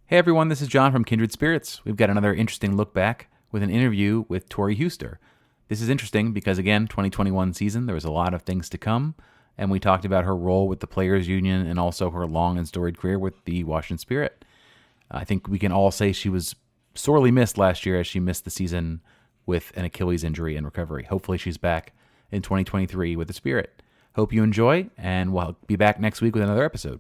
Hey everyone, this is John from Kindred Spirits. We've got another interesting look back with an interview with Tori Huster. This is interesting because, again, 2021 season, there was a lot of things to come, and we talked about her role with the Players Union and also her long and storied career with the Washington Spirit. I think we can all say she was sorely missed last year as she missed the season with an Achilles injury and recovery. Hopefully she's back in 2023 with the Spirit. Hope you enjoy, and we'll be back next week with another episode.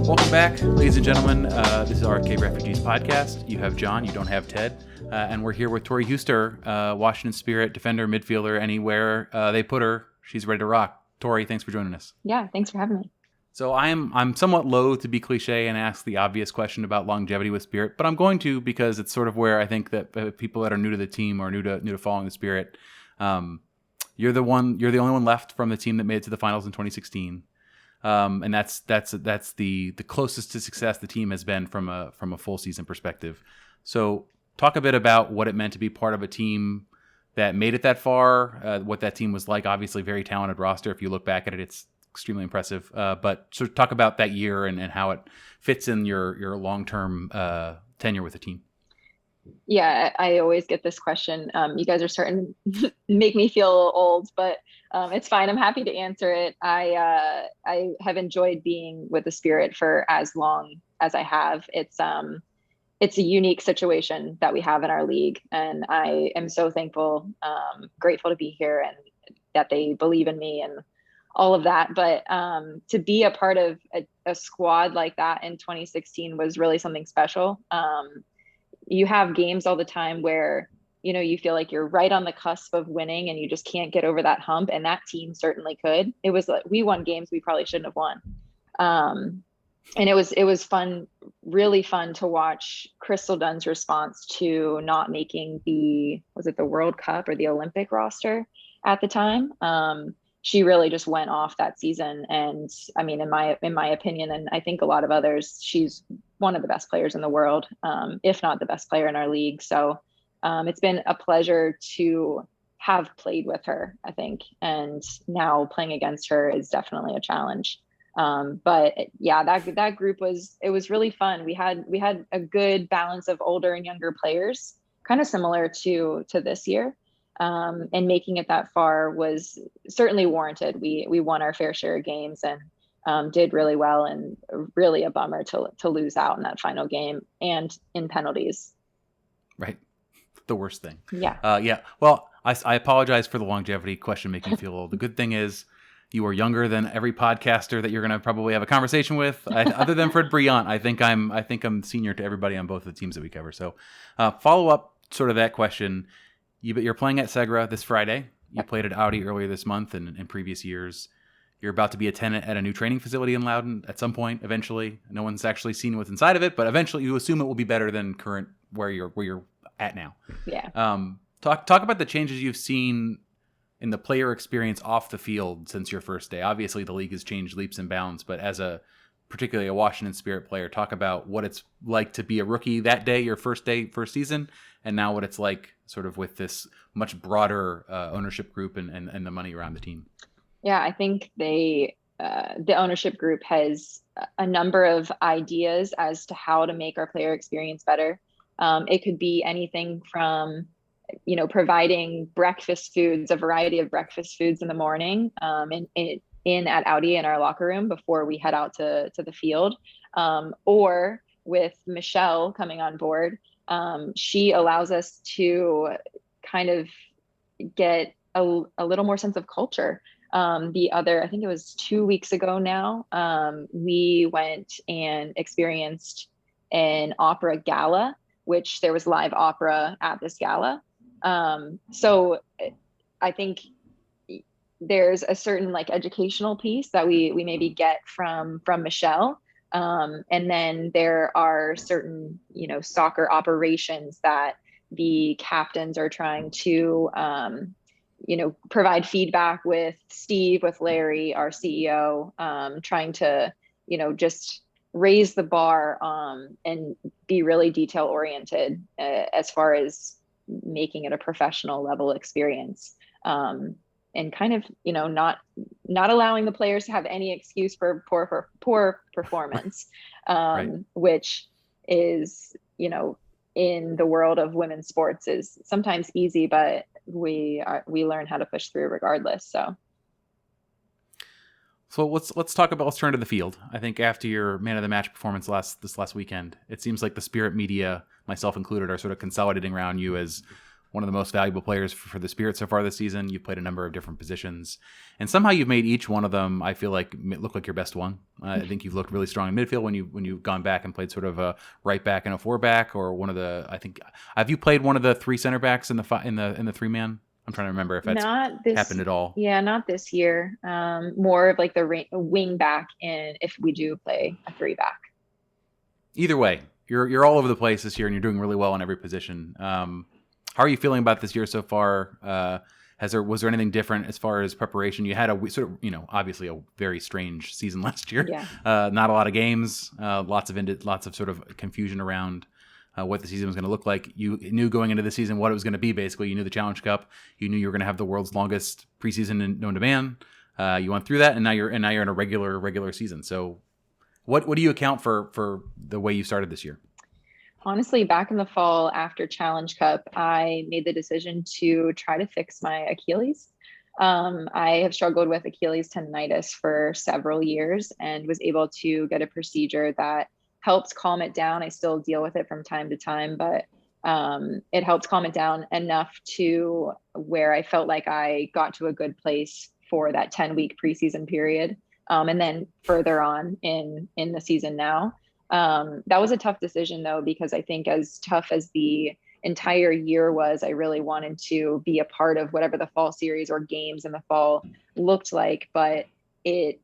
Welcome back, ladies and gentlemen. This is RFK Refugees Podcast. You have John, you don't have Ted. And we're here with Tori Huster, Washington Spirit, defender, midfielder, anywhere they put her, she's ready to rock. Tori, thanks for joining us. Yeah, thanks for having me. So I'm somewhat loath to be cliche and ask the obvious question about longevity with Spirit, but I'm going to because it's sort of where I think that people that are new to the team or new to following the Spirit, you're the only one left from the team that made it to the finals in 2016. And that's the closest to success the team has been from a full season perspective. So talk a bit about what it meant to be part of a team that made it that far, what that team was like. Obviously, very talented roster. If you look back at it, it's extremely impressive. But sort of talk about that year and how it fits in your long-term tenure with the team. Yeah, I always get this question. You guys are starting to make me feel old, but it's fine. I'm happy to answer it. I have enjoyed being with the Spirit for as long as I have. It's a unique situation that we have in our league, and I am so thankful, grateful to be here and that they believe in me and all of that. But to be a part of a squad like that in 2016 was really something special. You have games all the time where, you feel like you're right on the cusp of winning and you just can't get over that hump. And that team certainly could. It was like, we won games we probably shouldn't have won. And it was fun, really fun to watch Crystal Dunn's response to not making was it the World Cup or the Olympic roster at the time? She really just went off that season. And I mean, in my opinion, and I think a lot of others, she's one of the best players in the world, if not the best player in our league. So it's been a pleasure to have played with her, I think. And now playing against her is definitely a challenge. But yeah, that group was really fun. We had a good balance of older and younger players, kind of similar to this year. And making it that far was certainly warranted. We won our fair share of games and did really well, and really a bummer to lose out in that final game and in penalties. Right. The worst thing. Yeah. Yeah. Well, I apologize for the longevity question making you feel old. The good thing is you are younger than every podcaster that you're going to probably have a conversation with. Other than Fred Briant, I think I'm senior to everybody on both of the teams that we cover. So follow up sort of that question. You're playing at Segra this Friday. You played at Audi earlier this month and in previous years. You're about to be a tenant at a new training facility in Loudon at some point, eventually. No one's actually seen what's inside of it, but eventually you assume it will be better than current where you're at now. Yeah. Talk about the changes you've seen in the player experience off the field since your first day. Obviously, the league has changed leaps and bounds, but as particularly a Washington Spirit player, talk about what it's like to be a rookie that day, your first season, and now what it's like sort of with this much broader ownership group and the money around the team. Yeah, I think the ownership group has a number of ideas as to how to make our player experience better. It could be anything from, providing breakfast foods, a variety of breakfast foods in the morning, in at Audi in our locker room before we head out to the field, or with Michelle coming on board. She allows us to kind of get a little more sense of culture. I think it was 2 weeks ago now, we went and experienced an opera gala, which there was live opera at this gala. So I think there's a certain educational piece that we maybe get from Michelle. And then there are certain, soccer operations that the captains are trying to, provide feedback with Steve, with Larry, our CEO, trying to, just raise the bar and be really detail oriented as far as making it a professional level experience. And kind of, not allowing the players to have any excuse for poor performance, Right. which is, in the world of women's sports is sometimes easy, but we learn how to push through regardless. So let's turn to the field. I think after your man of the match performance this last weekend, it seems like the Spirit media, myself included, are sort of consolidating around you as one of the most valuable players for the Spirit so far this season. You've played a number of different positions, and somehow you've made each one of them, I feel like, look like your best one. I think you've looked really strong in midfield when you've gone back and played sort of a right back and a 4-back, or one of the. I think, have you played one of the 3 center backs in the 3-man? I'm trying to remember if that's happened at all. Yeah, not this year. More of like the wing back, and if we do play a 3-back. Either way, you're all over the place this year, and you're doing really well in every position. How are you feeling about this year so far? Was there anything different as far as preparation? You had a sort of, obviously a very strange season last year. Yeah. Not a lot of games, lots of sort of confusion around what the season was going to look like. You knew going into the season what it was going to be. Basically, you knew the Challenge Cup. You knew you were going to have the world's longest preseason known to man. You went through that, and now you're in a regular season. So, what do you account for the way you started this year? Honestly, back in the fall after Challenge Cup, I made the decision to try to fix my Achilles. I have struggled with Achilles tendonitis for several years and was able to get a procedure that helps calm it down. I still deal with it from time to time, but it helps calm it down enough to where I felt like I got to a good place for that 10-week preseason period. And then further on in the season now. That was a tough decision though, because I think as tough as the entire year was, I really wanted to be a part of whatever the fall series or games in the fall looked like, but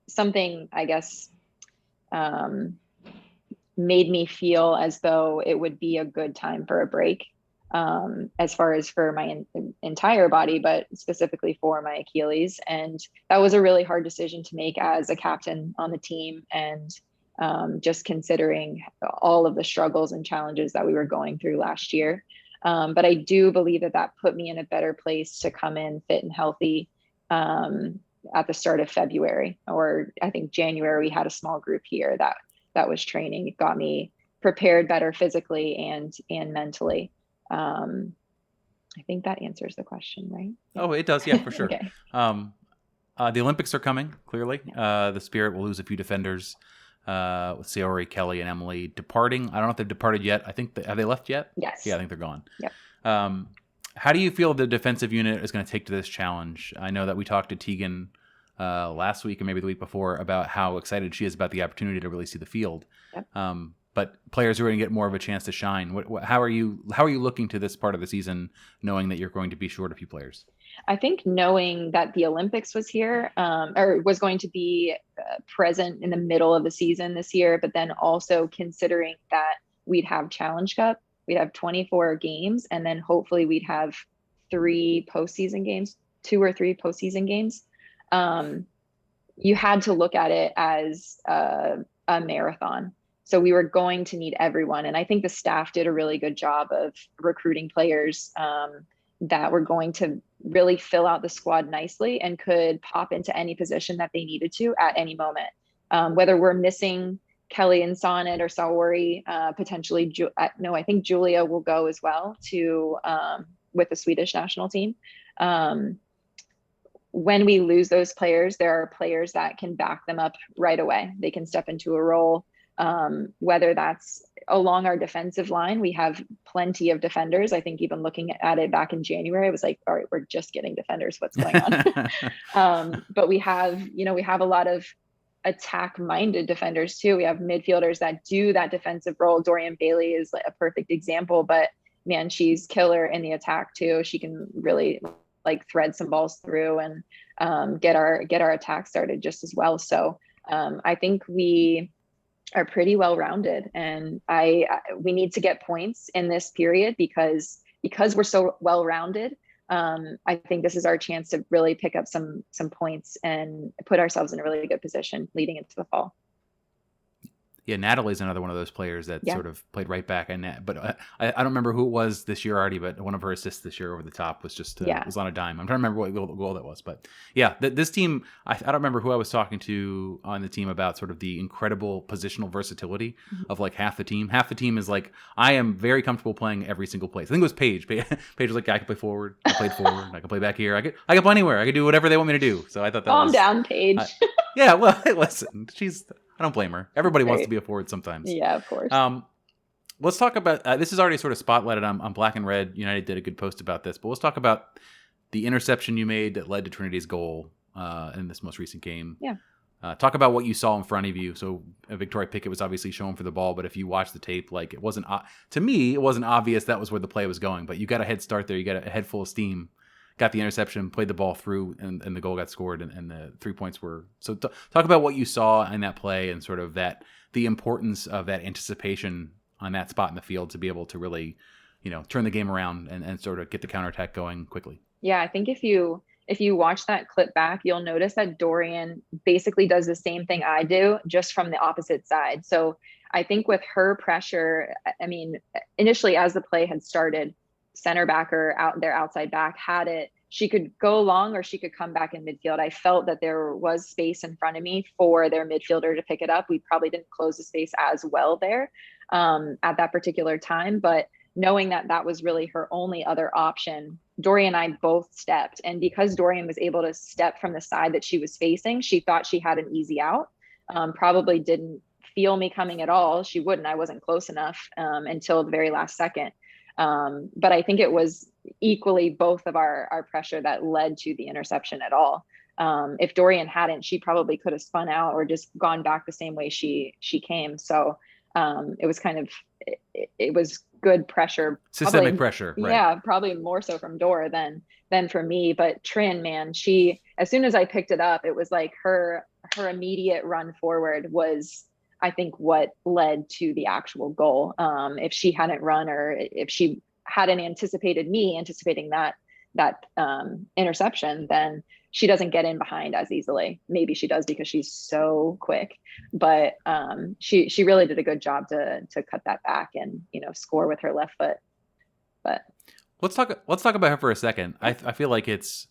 something, I guess, made me feel as though it would be a good time for a break, as far as for my entire body, but specifically for my Achilles. And that was a really hard decision to make as a captain on the team. And just considering all of the struggles and challenges that we were going through last year. But I do believe that put me in a better place to come in fit and healthy at the start of February, or I think January. We had a small group here that was training. It got me prepared better physically and mentally. I think that answers the question, right? Oh, it does. Yeah, for sure. Okay. The Olympics are coming, clearly. The Spirit will lose a few defenders. With Saori, Kelly, and Emily departing. I don't know if they've departed yet. I think have they left yet? Yes. Yeah, I think they're gone. Yep. How do you feel the defensive unit is going to take to this challenge? I know that we talked to Tegan last week and maybe the week before about how excited she is about the opportunity to really see the field. Yep. But players are going to get more of a chance to shine. How are you looking to this part of the season, knowing that you're going to be short a few players? I think knowing that the Olympics was here, or was going to be present in the middle of the season this year, but then also considering that we'd have Challenge Cup, we'd have 24 games, and then hopefully we'd have 2 or 3 postseason games. You had to look at it as a marathon. So we were going to need everyone. And I think the staff did a really good job of recruiting players that were going to really fill out the squad nicely and could pop into any position that they needed to at any moment. Whether we're missing Kelly and Sonnet or Saori, potentially, I think Julia will go as well with the Swedish national team. When we lose those players, there are players that can back them up right away. They can step into a role. Whether that's along our defensive line, we have plenty of defenders. I think even looking at it back in January, I was like, all right, we're just getting defenders. What's going on? But we have a lot of attack-minded defenders too. We have midfielders that do that defensive role. Dorian Bailey is like a perfect example, but man, she's killer in the attack too. She can really thread some balls through and get our attack started just as well. So I think we are pretty well rounded, and we need to get points in this period because we're so well rounded. I think this is our chance to really pick up some points and put ourselves in a really good position leading into the fall. Yeah, Natalie's another one of those players that sort of played right back. But I don't remember who it was this year already, but one of her assists this year over the top was just was on a dime. I'm trying to remember what goal that was. But yeah, this team, I don't remember who I was talking to on the team about sort of the incredible positional versatility of like half the team. Half the team is like, I am very comfortable playing every single place. I think it was Paige. Paige was like, I can play forward. I played forward. I can play back here. I can play anywhere. I can do whatever they want me to do. So I thought that Calm down, Paige. Yeah, well, listen, I don't blame her. Everybody wants to be a forward sometimes. Yeah, of course. Let's talk about, this is already sort of spotlighted on Black and Red. United did a good post about this, but let's talk about the interception you made that led to Trinity's goal in this most recent game. Yeah. Talk about what you saw in front of you. So Victoria Pickett was obviously shown for the ball, but if you watch the tape, like it wasn't, to me, it wasn't obvious that was where the play was going, but you got a head start there. You got a head full of steam. Got the interception, played the ball through, and the goal got scored, and the 3 points were. So talk about what you saw in that play and sort of the importance of that anticipation on that spot in the field to be able to really, turn the game around and sort of get the counterattack going quickly. Yeah, I think if you watch that clip back, you'll notice that Dorian basically does the same thing I do, just from the opposite side. So I think with her pressure, I mean, initially as the play had started, center back or their outside back had it. She could go long or she could come back in midfield. I felt that there was space in front of me for their midfielder to pick it up. We probably didn't close the space as well there at that particular time, but knowing that that was really her only other option, Dorian and I both stepped. And because Dorian was able to step from the side that she was facing, she thought she had an easy out. Probably didn't feel me coming at all. She wouldn't. I wasn't close enough until the very last second. But I think it was equally both of our pressure that led to the interception at all. If Dorian hadn't, she probably could have spun out or just gone back the same way she came. So it was kind of, it was good pressure. Systemic pressure. Right. Yeah, probably more so from Dora than for me. But Trin, man, as soon as I picked it up, it was like her immediate run forward was, I think, what led to the actual goal. If she hadn't run, or if she hadn't anticipating that interception, then she doesn't get in behind as easily. Maybe she does because she's so quick, but she really did a good job to cut that back and score with her left foot. But let's talk about her for a second. I feel like it's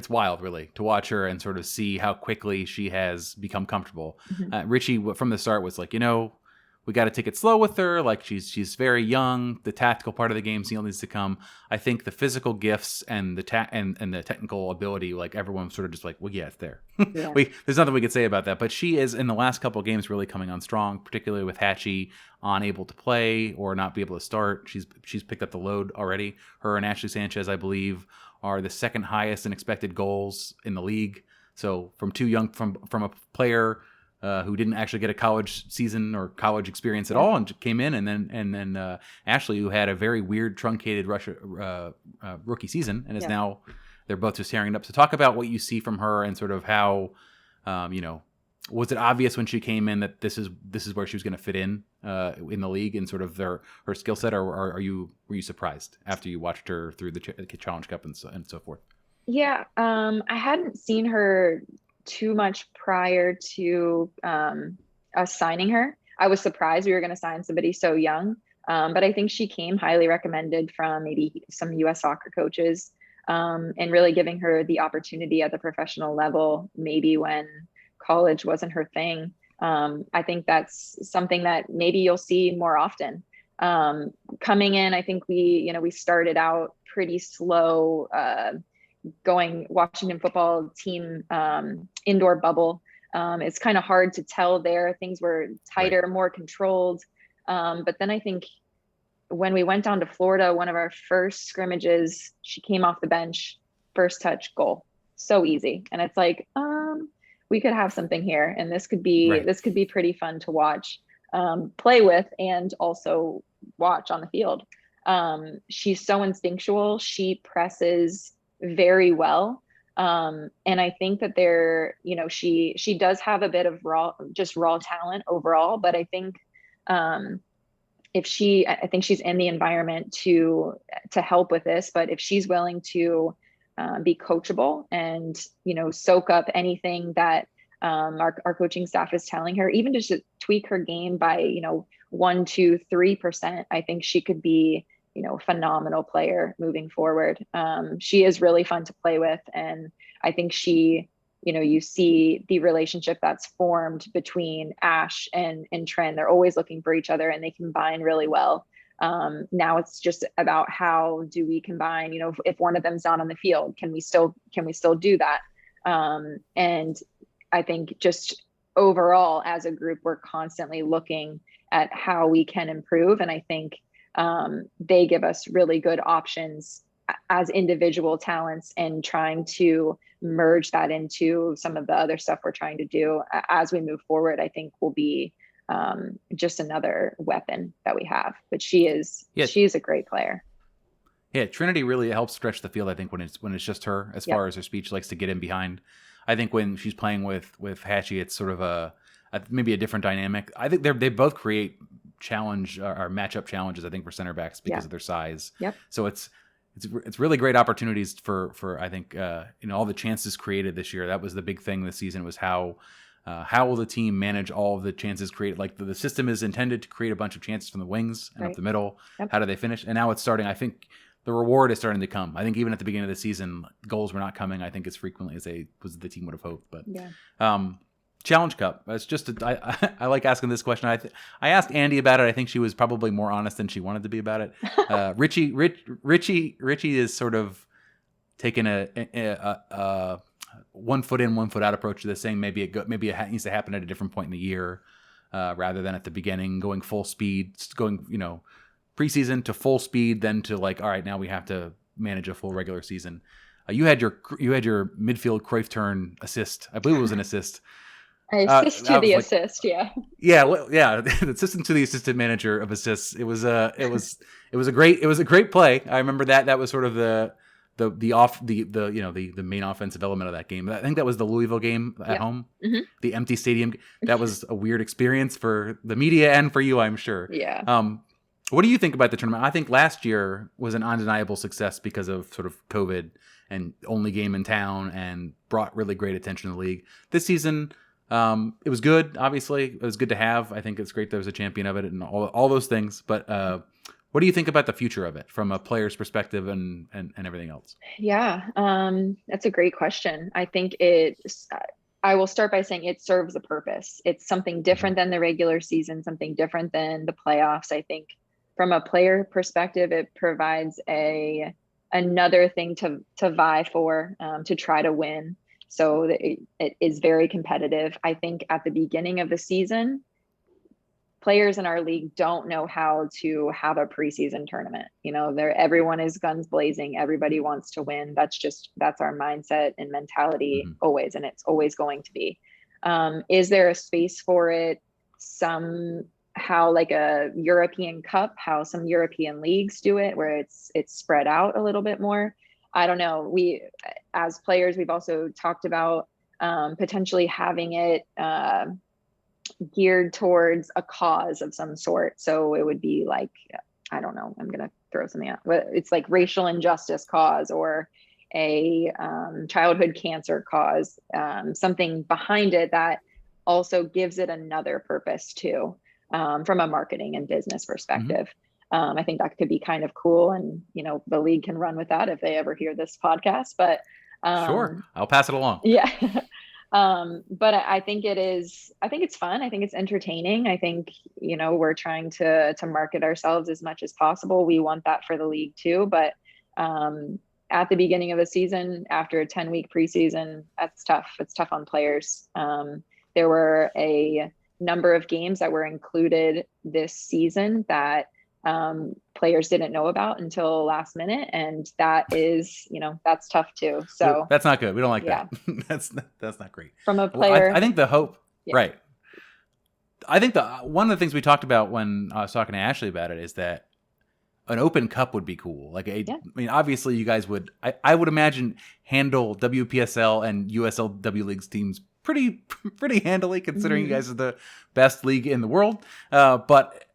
wild, really, to watch her and sort of see how quickly she has become comfortable. Mm-hmm. Richie, from the start, was like, we got to take it slow with her. Like she's very young. The tactical part of the game still needs to come. I think the physical gifts and the and the technical ability, like everyone sort of just like, well, yeah, it's there. Yeah. There's nothing we could say about that. But she is, in the last couple of games, really coming on strong, particularly with Hatchie unable to play or not be able to start. She's picked up the load already. Her and Ashley Sanchez, I believe, are the second highest in expected goals in the league. So from a player who didn't actually get a college season or college experience at all, and came in, and then Ashley, who had a very weird truncated rookie season, and is now, they're both just tearing it up. So talk about what you see from her and sort of how, was it obvious when she came in that this is where she was going to fit in the league and sort of her skill set, or were you surprised after you watched her through the Challenge Cup and so forth? Yeah, I hadn't seen her too much prior to us signing her. I was surprised we were going to sign somebody so young, but I think she came highly recommended from maybe some U.S. soccer coaches, and really giving her the opportunity at the professional level, maybe when college wasn't her thing. I think that's something that maybe you'll see more often. Coming in, I think we started out pretty slow, going Washington football team indoor bubble. It's kind of hard to tell there. Things were tighter, more controlled. But then I think when we went down to Florida, one of our first scrimmages, she came off the bench, first touch, goal. So easy. And it's like, we could have something here, and this could be pretty fun to watch, play with, and also watch on the field. She's so instinctual. She presses very well. And I think that she does have a bit of raw talent overall, but I think I think she's in the environment to help with this, but if she's willing to be coachable and soak up anything that our coaching staff is telling her, even just to tweak her game by, 1, 2, 3%, I think she could be, a phenomenal player moving forward. She is really fun to play with. And I think she, you see the relationship that's formed between Ash and Trin. They're always looking for each other and they combine really well. Now it's just about how do we combine, if one of them's not on the field, can we still do that? And I think just overall as a group, we're constantly looking at how we can improve. And I think they give us really good options as individual talents and trying to merge that into some of the other stuff we're trying to do as we move forward, I think will be just another weapon that we have. But she's a great player. Yeah, Trinity really helps stretch the field, I think, when it's just her, as far as her speed. She likes to get in behind. I think when she's playing with Hatchie, it's sort of maybe a different dynamic. I think they both create challenge or matchup challenges, I think, for center backs because of their size. Yep. So it's really great opportunities for I think all the chances created this year. That was the big thing this season, was how will the team manage all of the chances created? Like the system is intended to create a bunch of chances from the wings and up the middle. Yep. How do they finish? And now it's starting. I think the reward is starting to come. I think even at the beginning of the season, goals were not coming, I think, as frequently as the team would have hoped. But Challenge Cup. It's just I like asking this question. I asked Andy about it. I think she was probably more honest than she wanted to be about it. Richie is sort of taking a 1 foot in, 1 foot out approach to this, saying maybe it needs to happen at a different point in the year rather than at the beginning, going full speed, going preseason to full speed, then to all right, now we have to manage a full regular season. You had your midfield Cruyff turn assist. I believe it was an assist. Assist to the assist, yeah. Yeah, the assistant to the assistant manager of assists. It was a great play. I remember that. That was sort of the main offensive element of that game. I think that was the Louisville game at home, the empty stadium. That was a weird experience for the media and for you, I'm sure. Yeah. What do you think about the tournament? I think last year was an undeniable success because of sort of COVID and only game in town and brought really great attention to the league. This season, it was good. Obviously, it was good to have. I think it's great there was a champion of it and all those things. But what do you think about the future of it from a player's perspective and everything else? Yeah, that's a great question. I think I will start by saying it serves a purpose. It's something different than the regular season, something different than the playoffs. I think from a player perspective, it provides another thing to vie for, to try to win. So it is very competitive. I think at the beginning of the season, players in our league don't know how to have a preseason tournament. Everyone is guns blazing. Everybody wants to win. That's our mindset and mentality always, and it's always going to be. Is there a space for it somehow, like a European Cup, how some European leagues do it, where it's spread out a little bit more? I don't know. We, as players, we've also talked about potentially having it geared towards a cause of some sort. So it would be like, I don't know, I'm going to throw something out. It's like racial injustice cause or a childhood cancer cause, something behind it that also gives it another purpose too, from a marketing and business perspective. I think that could be kind of cool, and the league can run with that if they ever hear this podcast. But sure, I'll pass it along. Yeah. But I think it's fun. I think it's entertaining. I think we're trying to market ourselves as much as possible. We want that for the league too. But at the beginning of the season, after a 10-week preseason, that's tough. It's tough on players. There were a number of games that were included this season that players didn't know about until last minute, and that is that's tough too. So that's not good. We don't like that. that's not great from a player. Well, I think the hope right. I think one of the things we talked about when I was talking to Ashley about it is that an open cup would be cool. I mean, obviously you guys would, I would imagine, handle WPSL and USLW leagues teams pretty handily, considering you guys are the best league in the world. But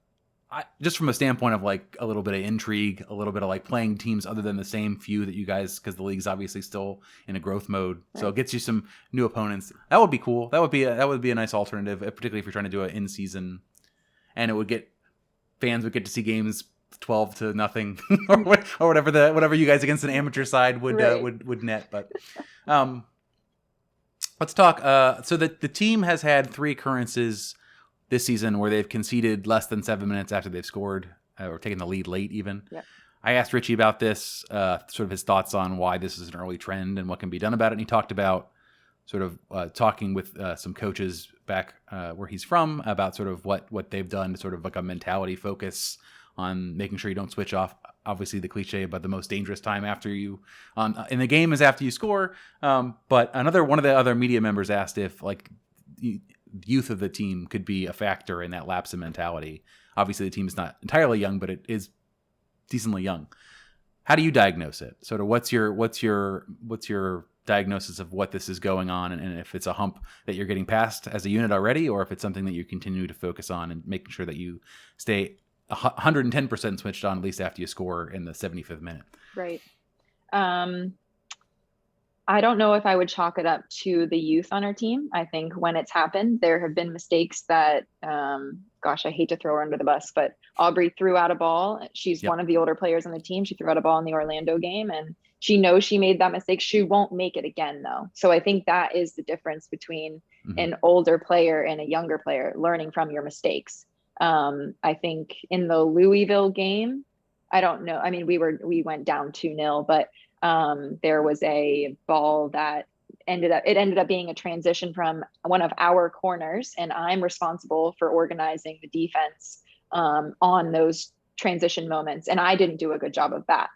just from a standpoint of like a little bit of intrigue, a little bit of like playing teams other than the same few that you guys, because the league's obviously still in a growth mode, right. So it gets you some new opponents. That would be cool. That would be a nice alternative, particularly if you're trying to do it in season, and it would get fans would get to see games 12-0 or whatever you guys against an amateur side would right. would net. But let's talk. So the team has had 3 occurrences this season where they've conceded less than 7 minutes after they've scored or taken the lead late even. Yep. I asked Richie about this, sort of his thoughts on why this is an early trend and what can be done about it. And he talked about sort of talking with some coaches back where he's from about sort of what they've done to sort of like a mentality focus on making sure you don't switch off. Obviously the cliche about the most dangerous time after you in the game is after you score. But one of the other media members asked if like youth of the team could be a factor in that lapse in mentality. Obviously the team is not entirely young, but it is decently young. How do you diagnose it? Sort of what's your diagnosis of what this is going on, and if it's a hump that you're getting past as a unit already, or if it's something that you continue to focus on and making sure that you stay 110% switched on at least after you score in the 75th minute. Right. I don't know if I would chalk it up to the youth on our team. I think when it's happened, there have been mistakes that, I hate to throw her under the bus, but Aubrey threw out a ball. She's one of the older players on the team. She threw out a ball in the Orlando game, and she knows she made that mistake. She won't make it again, though. So I think that is the difference between an older player and a younger player, learning from your mistakes. I think in the Louisville game, I don't know. I mean, we went down 2-0, but there was a ball that ended up being a transition from one of our corners, and I'm responsible for organizing the defense on those transition moments, and I didn't do a good job of that.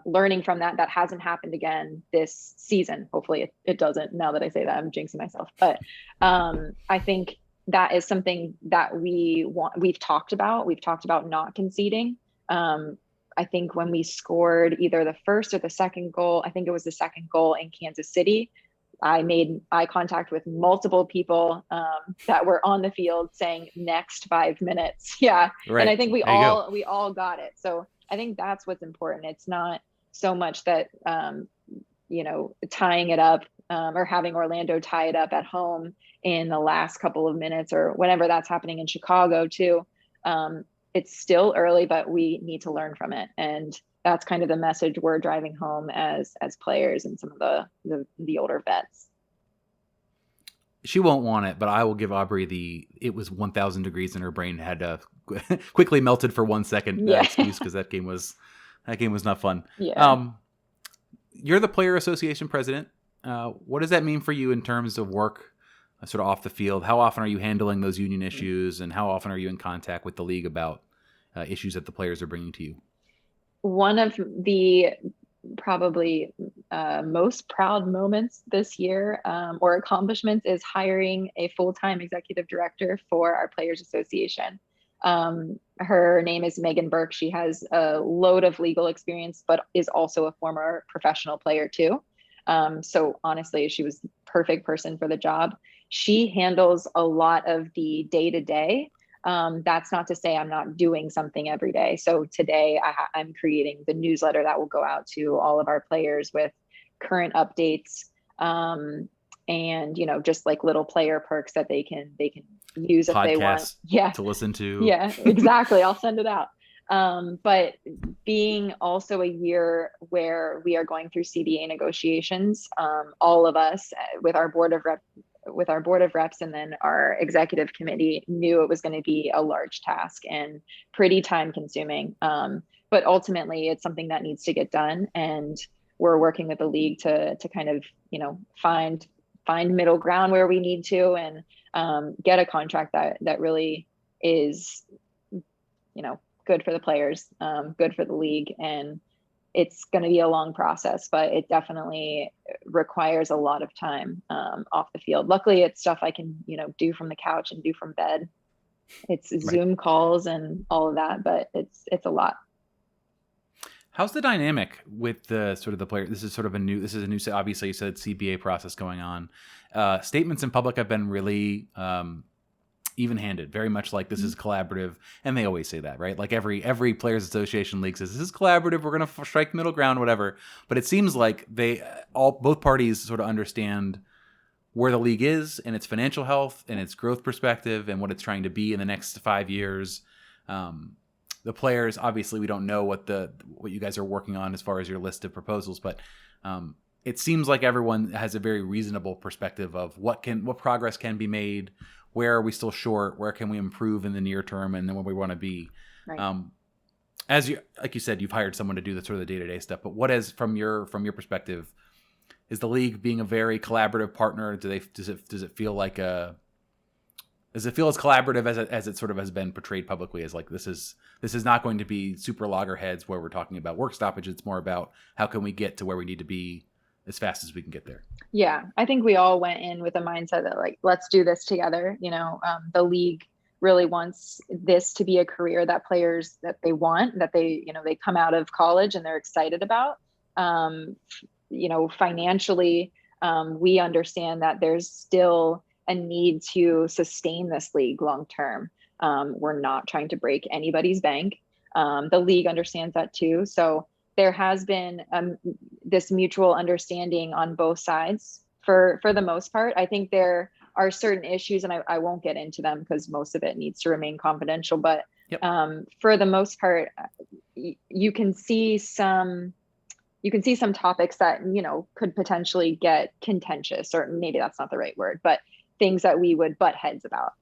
Learning from that hasn't happened again this season. Hopefully it doesn't. Now that I say that, I'm jinxing myself, but I think that is something that we've talked about not conceding. I think when we scored either the first or the second goal, I think it was the second goal in Kansas City, I made eye contact with multiple people that were on the field saying next 5 minutes. Yeah. Right. And I think we all got it. So I think that's what's important. It's not so much that, tying it up or having Orlando tie it up at home in the last couple of minutes or whenever that's happening in Chicago too. It's still early, but we need to learn from it. And that's kind of the message we're driving home as players and some of the older vets. She won't want it, but I will give Aubrey it was 1,000 degrees in her brain, had to quickly melted for 1 second excuse, because that game was not fun. Yeah. You're the player association president. What does that mean for you in terms of work sort of off the field? How often are you handling those union issues, and how often are you in contact with the league about issues that the players are bringing to you? One of the probably most proud moments this year or accomplishments is hiring a full-time executive director for our Players Association. Her name is Megan Burke. She has a load of legal experience, but is also a former professional player too. So honestly, she was the perfect person for the job. She handles a lot of the day-to-day. That's not to say I'm not doing something every day. So today I'm creating the newsletter that will go out to all of our players with current updates and, just like little player perks that they can use if they want. Yeah. To listen to. Yeah, exactly. I'll send it out. But being also a year where we are going through CBA negotiations, all of us with our board of reps and then our executive committee knew it was going to be a large task and pretty time consuming. But ultimately it's something that needs to get done. And we're working with the league to kind of, find middle ground where we need to, and get a contract that really is, good for the players, good for the league. And it's going to be a long process, but it definitely requires a lot of time off the field. Luckily, it's stuff I can, do from the couch and do from bed. It's Zoom calls and all of that, but it's a lot. How's the dynamic with the sort of the player? This is a new, obviously you said CBA process going on. Statements in public have been really even-handed, very much like this is collaborative, and they always say that, right? Like every players association league says this is collaborative, we're going to strike middle ground, whatever. But it seems like both parties sort of understand where the league is and its financial health and its growth perspective and what it's trying to be in the next 5 years. The players, obviously, we don't know what you guys are working on as far as your list of proposals, but it seems like everyone has a very reasonable perspective of what progress can be made. Where are we still short? Where can we improve in the near term, and then where we want to be? Right. Like you said, you've hired someone to do the sort of the day-to-day stuff. But what is from your perspective? Is the league being a very collaborative partner? Does it feel like does it feel as collaborative as it sort of has been portrayed publicly as like this is not going to be super loggerheads where we're talking about work stoppage? It's more about how can we get to where we need to be as fast as we can get there. Yeah, I think we all went in with a mindset that like, let's do this together. The league really wants this to be a career that players that they want, that they come out of college and they're excited about. Financially, we understand that there's still a need to sustain this league long term. We're not trying to break anybody's bank. The league understands that too. So there has been this mutual understanding on both sides for the most part. I think there are certain issues, and I won't get into them because most of it needs to remain confidential. But yep. For the most part, you can see some topics that could potentially get contentious, or maybe that's not the right word, but things that we would butt heads about.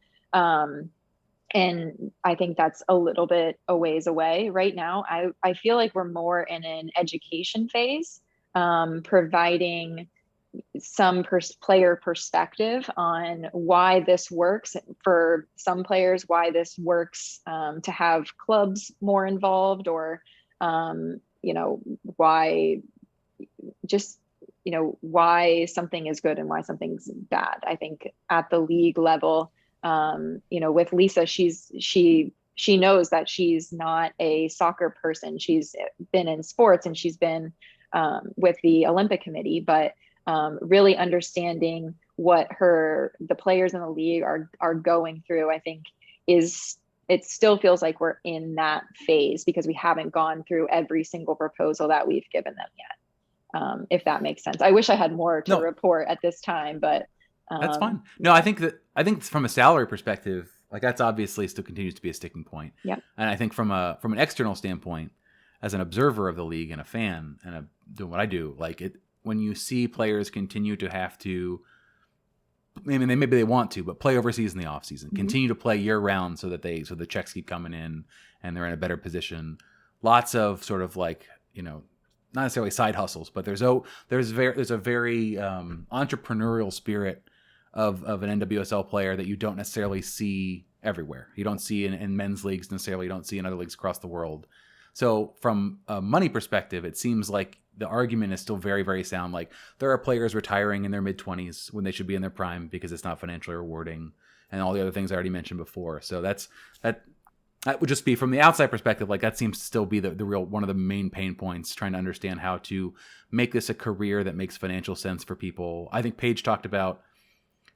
And I think that's a little bit a ways away right now. I feel like we're more in an education phase, providing some player perspective on why this works for some players, why this works to have clubs more involved, or, why something is good and why something's bad. I think at the league level, with Lisa, she knows that she's not a soccer person. She's been in sports and she's been with the Olympic Committee, but really understanding what the players in the league are going through, I think it still feels like we're in that phase because we haven't gone through every single proposal that we've given them yet. If that makes sense. I wish I had more to report at this time, but that's fine. No, I think from a salary perspective, like that's obviously still continues to be a sticking point. Yeah. And I think from an external standpoint, as an observer of the league and a fan and doing what I do, like when you see players continue to have to, maybe they want to, but play overseas in the off season, continue to play year round so the checks keep coming in and they're in a better position. Lots of sort of like, not necessarily side hustles, but there's a very entrepreneurial spirit of an NWSL player that you don't necessarily see everywhere. You don't see in men's leagues necessarily. You don't see in other leagues across the world. So from a money perspective, it seems like the argument is still very, very sound. Like there are players retiring in their mid-20s when they should be in their prime because it's not financially rewarding and all the other things I already mentioned before. So that would just be from the outside perspective, like that seems to still be the real one of the main pain points, trying to understand how to make this a career that makes financial sense for people. I think Paige talked about,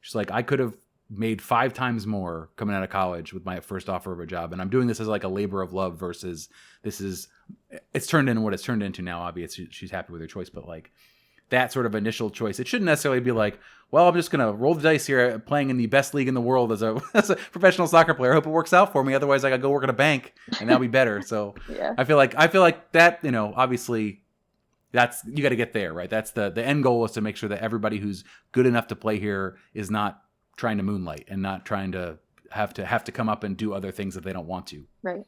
she's like, I could have made 5 times more coming out of college with my first offer of a job. And I'm doing this as like a labor of love versus it's turned into what it's turned into now. Obviously she's happy with her choice, but like that sort of initial choice, it shouldn't necessarily be like, well, I'm just going to roll the dice here playing in the best league in the world as a professional soccer player. I hope it works out for me. Otherwise I got to go work at a bank and that'll be better. So yeah. I feel like that, obviously that's, you got to get there, right? That's the end goal is to make sure that everybody who's good enough to play here is not trying to moonlight and not trying to have to come up and do other things that they don't want to. Right.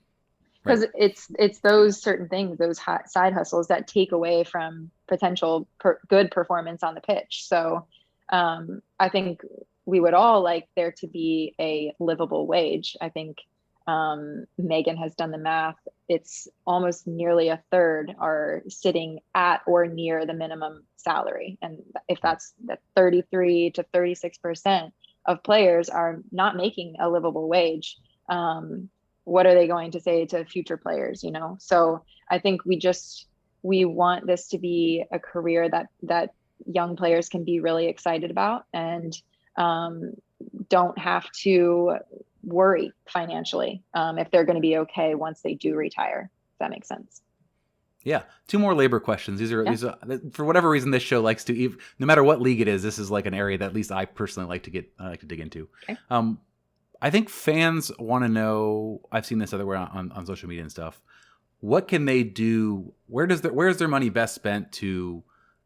Because it's those certain things, those side hustles that take away from potential good performance on the pitch. So I think we would all like there to be a livable wage. I think Megan has done the math. It's almost nearly a third are sitting at or near the minimum salary. And if that's 33 to 36% of players are not making a livable wage, what are they going to say to future players, So I think we want this to be a career that young players can be really excited about and don't have to worry financially if they're going to be okay once they do retire. If that makes sense. Yeah. Two more labor questions. These are for whatever reason this show likes to, no matter what league it is, this is like an area that at least I personally like to dig into. Okay. I think fans want to know, I've seen this everywhere on social media and stuff. What can they do? Where's their money best spent to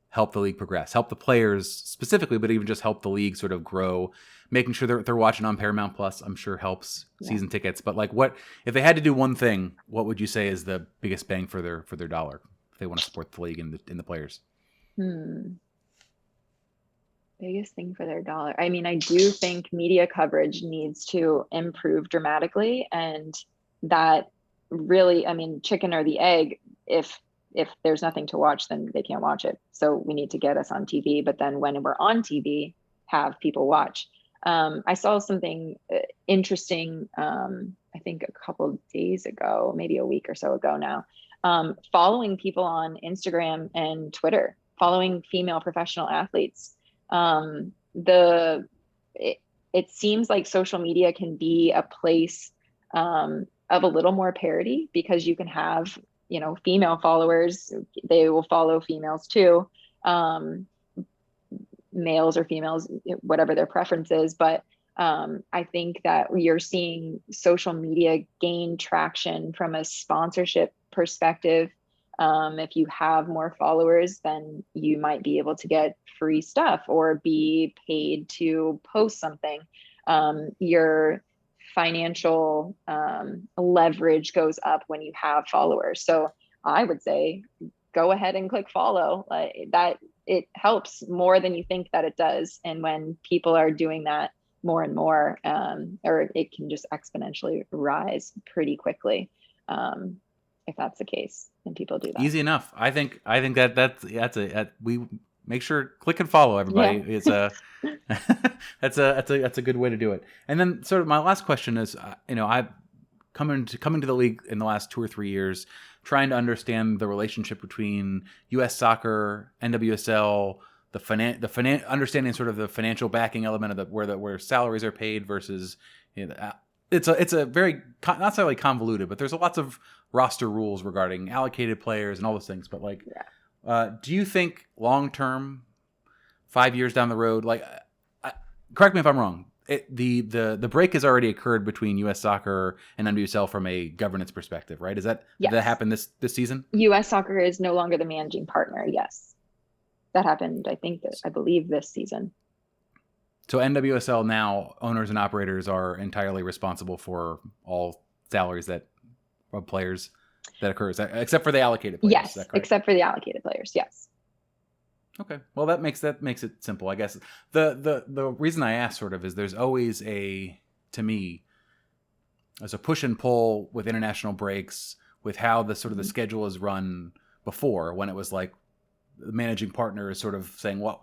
help the league progress, help the players specifically, but even just help the league sort of grow, making sure they're watching on Paramount Plus, I'm sure helps season tickets. But like, what if they had to do one thing, what would you say is the biggest bang for their dollar if they want to support the league and the players? Biggest thing for their dollar. I mean, I do think media coverage needs to improve dramatically, and that really, I mean, chicken or the egg, if there's nothing to watch, then they can't watch it. So we need to get us on TV, but then when we're on TV, have people watch. I saw something interesting, I think a couple days ago, maybe a week or so ago now, following people on Instagram and Twitter, following female professional athletes. It seems like social media can be a place of a little more parity, because you can have, female followers, they will follow females too, males or females, whatever their preference is. But I think that you're seeing social media gain traction from a sponsorship perspective. If you have more followers, then you might be able to get free stuff or be paid to post something. Your financial leverage goes up when you have followers. So I would say go ahead and click follow. That it helps more than you think that it does. And when people are doing that more and more, or it can just exponentially rise pretty quickly. If that's the case, and people do that. Easy enough. I think that's we make sure click and follow everybody. Yeah. It's that's a good way to do it. And then sort of my last question is, I've coming to the league in the last 2 or 3 years, trying to understand the relationship between U.S. soccer, NWSL, understanding sort of the financial backing element of where salaries are paid versus. It's a very not necessarily convoluted, but there's lots of roster rules regarding allocated players and all those things. But do you think long term, 5 years down the road, correct me if I'm wrong, the break has already occurred between U.S. Soccer and NWSL from a governance perspective, right? Did that happen this season? U.S. Soccer is no longer the managing partner. Yes, that happened. I believe this season. So NWSL now, owners and operators are entirely responsible for all salaries of players that occurs, except for the allocated players. Yes, except for the allocated players. Yes. Okay. Well, that makes it simple, I guess. The reason I ask sort of is there's always to me, there's a push and pull with international breaks, with how the sort of the schedule is run before, when it was like the managing partner is sort of saying, well,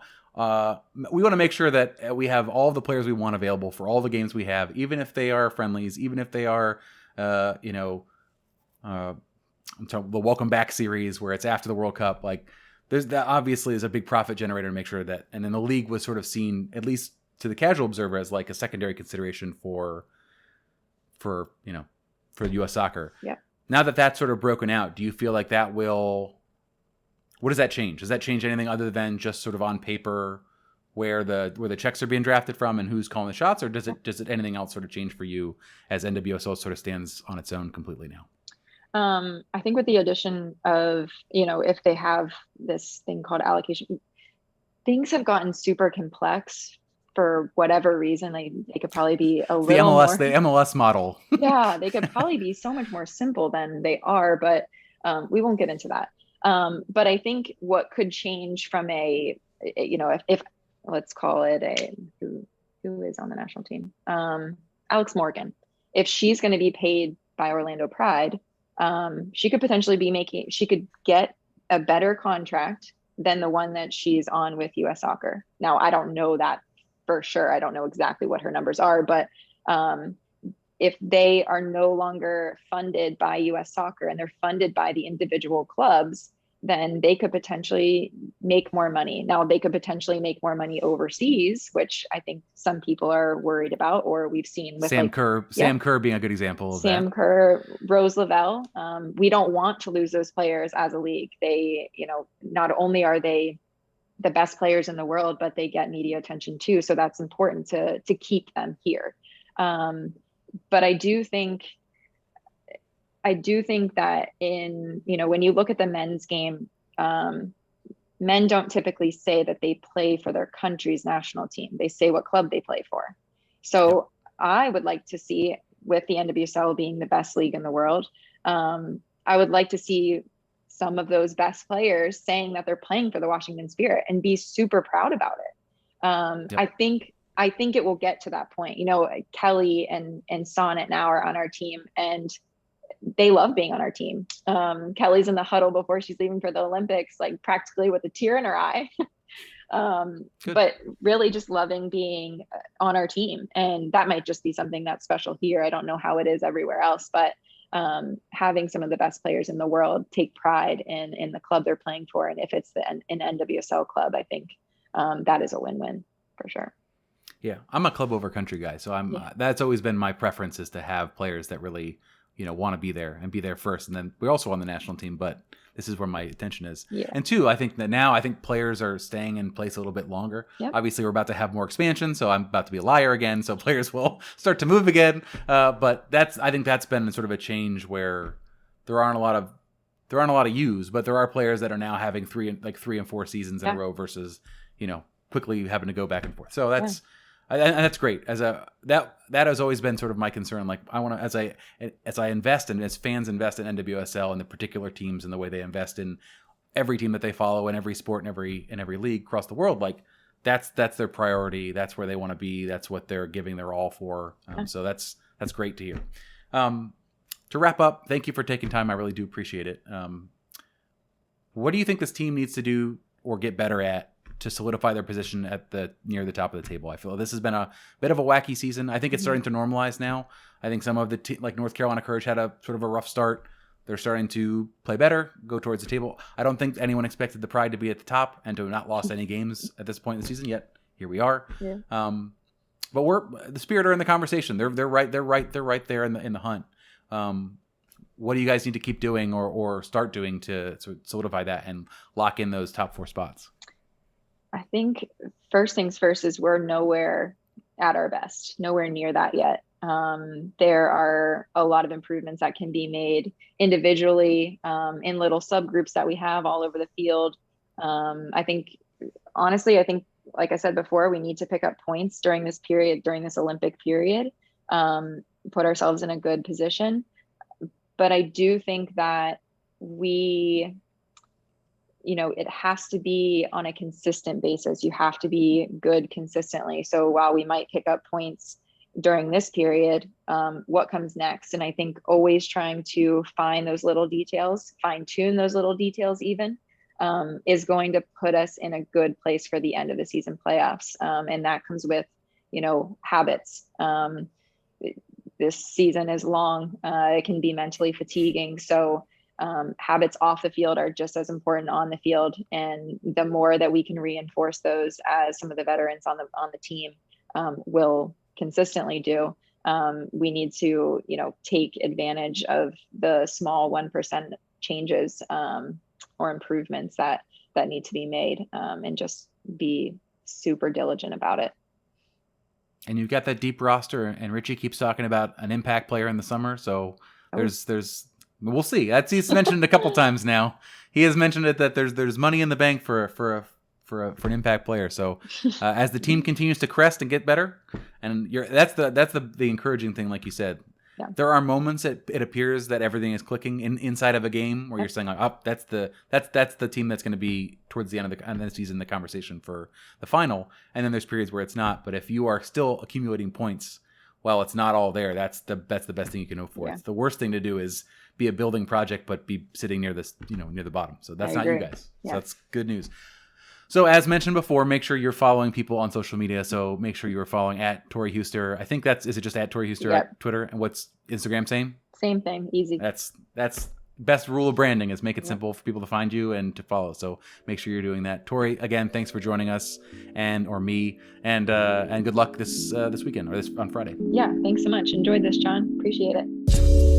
we want to make sure that we have all the players we want available for all the games we have, even if they are friendlies, even if they are, the welcome back series where it's after the World Cup. Like, that obviously is a big profit generator to make sure that, and then the league was sort of seen, at least to the casual observer, as like a secondary consideration for U.S. soccer. Yeah. Now that that's sort of broken out, do you feel like that will? What does that change? Does that change anything other than just sort of on paper where the checks are being drafted from and who's calling the shots, or does it anything else sort of change for you as NWSL sort of stands on its own completely now? I think with the addition of, if they have this thing called allocation, things have gotten super complex for whatever reason. They could probably be a little more. The MLS model. Yeah, they could probably be so much more simple than they are, but we won't get into that. But I think what could change from if let's call it who is on the national team, Alex Morgan, if she's going to be paid by Orlando Pride, she could potentially she could get a better contract than the one that she's on with U.S. Soccer. Now, I don't know that for sure. I don't know exactly what her numbers are, but if they are no longer funded by U.S. Soccer and they're funded by the individual clubs, then they could potentially make more money. Now they could potentially make more money overseas, which I think some people are worried about, or we've seen with Sam Kerr being a good example of that. Sam Kerr, Rose Lavelle. We don't want to lose those players as a league. They, not only are they the best players in the world, but they get media attention too. So that's important to keep them here. But I do think that when you look at the men's game, men don't typically say that they play for their country's national team. They say what club they play for. So I would like to see, with the NWSL being the best league in the world, I would like to see some of those best players saying that they're playing for the Washington Spirit and be super proud about it. I think it will get to that point. Kelly and Sonnet now are on our team, and they love being on our team. Kelly's in the huddle before she's leaving for the Olympics, like practically with a tear in her eye. But really just loving being on our team. And that might just be something that's special here. I don't know how it is everywhere else, but having some of the best players in the world take pride in the club they're playing for. And if it's an NWSL club, I think that is a win-win for sure. Yeah, I'm a club over country guy. So that's always been my preference, is to have players that really want to be there and be there first. And then we're also on the national team, but this is where my attention is. Yeah. And two, I think that now players are staying in place a little bit longer. Yep. Obviously, we're about to have more expansion, so I'm about to be a liar again. So players will start to move again. But I think that's been sort of a change where there aren't a lot of U's, but there are players that are now having 3 and 4 seasons in a row versus quickly having to go back and forth. So that's. And that's great. That has always been sort of my concern. Like, I want to, as I invest in, as fans invest in NWSL and the particular teams and the way they invest in every team that they follow in every sport and every league across the world, like that's their priority. That's where they want to be. That's what they're giving their all for. So that's great to hear. To wrap up, thank you for taking time. I really do appreciate it. What do you think this team needs to do or get better at to solidify their position near the top of the table? I feel this has been a bit of a wacky season. I think it's starting to normalize now. I think some of the like North Carolina Courage had a sort of a rough start. They're starting to play better, go towards the table. I don't think anyone expected the Pride to be at the top and to have not lost any games at this point in the season yet. Here we are. Yeah. But the Spirit are in the conversation. They're right there in the hunt. What do you guys need to keep doing or start doing to solidify that and lock in those top 4 spots? I think first things first is we're nowhere at our best, nowhere near that yet. There are a lot of improvements that can be made individually in little subgroups that we have all over the field. I think, like I said before, we need to pick up points during this Olympic period, put ourselves in a good position. But I do think that it has to be on a consistent basis. You have to be good consistently. So while we might pick up points during this period, what comes next? And I think always trying to find those little details, fine tune those little details even, is going to put us in a good place for the end of the season playoffs. And that comes with, habits. This season is long. It can be mentally fatiguing. So habits off the field are just as important on the field, and the more that we can reinforce those, as some of the veterans on the team will consistently do, we need to take advantage of the small 1% changes or improvements that need to be made, and just be super diligent about it. And you've got that deep roster, and Richie keeps talking about an impact player in the summer, so there's we'll see. He's mentioned it a couple times now. He has mentioned it that there's money in the bank for an impact player. So as the team continues to crest and get better, and that's the encouraging thing, like you said. Yeah. There are moments it appears that everything is clicking inside of a game where you're saying like, oh, that's the team that's going to be towards the end of the season, the conversation for the final. And then there's periods where it's not. But if you are still accumulating points while it's not all there, that's the best thing you can hope for. Yeah. The worst thing to do is be a building project, but be sitting near near the bottom. So that's not you guys. Yeah. So that's good news. So as mentioned before, make sure you're following people on social media. So make sure you are following at Tori Huster. I think is it just at Tori Huster at Twitter? And what's Instagram same? Same thing. Easy. That's best rule of branding is make it simple for people to find you and to follow. So make sure you're doing that. Tori, again, thanks for joining us or me, and good luck this weekend or on Friday. Yeah, thanks so much. Enjoyed this, John. Appreciate it.